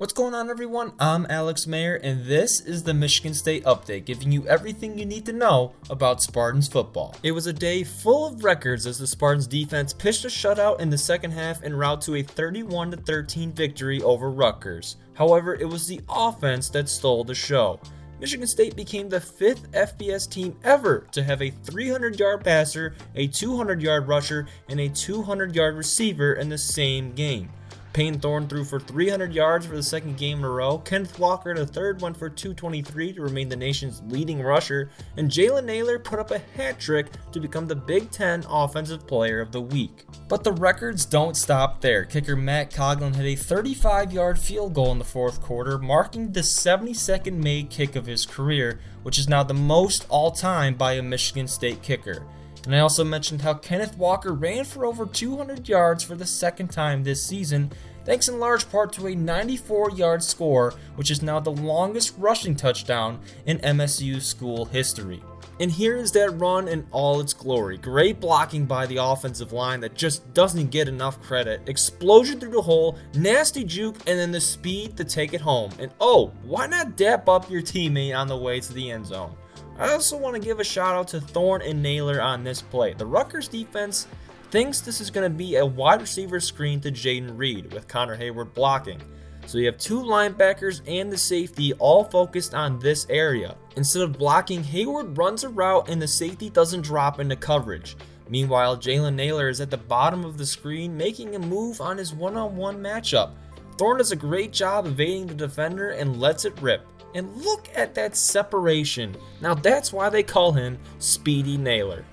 What's going on, everyone? I'm Alex Mayer, and this is the Michigan State Update, giving you everything you need to know about Spartans football. It was a day full of records as the Spartans defense pitched a shutout in the second half en route to a 31-13 victory over Rutgers. However, it was the offense that stole the show. Michigan State became the 5th FBS team ever to have a 300-yard passer, a 200-yard rusher, and a 200-yard receiver in the same game. Payne Thorne threw for 300 yards for the second game in a row. Kenneth Walker III went for 223 to remain the nation's leading rusher, and Jalen Nailor put up a hat trick to become the Big Ten Offensive Player of the Week. But the records don't stop there. Kicker Matt Coughlin hit a 35-yard field goal in the fourth quarter, marking the 72nd made kick of his career, which is now the most all-time by a Michigan State kicker. And I also mentioned how Kenneth Walker ran for over 200 yards for the second time this season, thanks in large part to a 94-yard score, which is now the longest rushing touchdown in MSU school history. And here is that run in all its glory. Great blocking by the offensive line that just doesn't get enough credit. Explosion through the hole, nasty juke, and then the speed to take it home. And oh, why not dap up your teammate on the way to the end zone? I also want to give a shout out to Thorne and Nailor on this play. The Rutgers defense thinks this is going to be a wide receiver screen to Jaden Reed with Connor Hayward blocking. So you have two linebackers and the safety all focused on this area. Instead of blocking, Hayward runs a route and the safety doesn't drop into coverage. Meanwhile, Jalen Nailor is at the bottom of the screen making a move on his one-on-one matchup. Thorne does a great job evading the defender and lets it rip. And look at that separation. Now that's why they call him Speedy Nailor.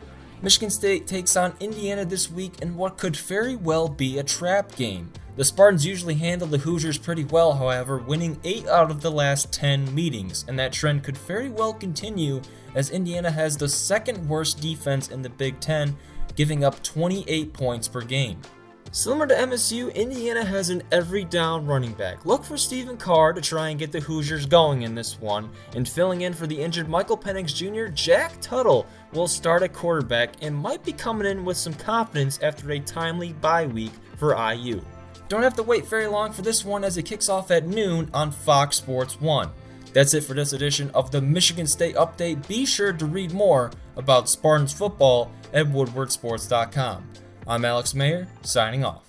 Michigan State takes on Indiana this week in what could very well be a trap game. The Spartans usually handle the Hoosiers pretty well, however, winning 8 out of the last 10 meetings, and that trend could very well continue as Indiana has the second worst defense in the Big Ten, giving up 28 points per game. Similar to MSU, Indiana has an every down running back. Look for Stephen Carr to try and get the Hoosiers going in this one, and filling in for the injured Michael Penix Jr., Jack Tuttle will start at quarterback and might be coming in with some confidence after a timely bye week for IU. Don't have to wait very long for this one as it kicks off at noon on Fox Sports 1. That's it for this edition of the Michigan State Update. Be sure to read more about Spartans football at woodwardsports.com. I'm Alex Mayer, signing off.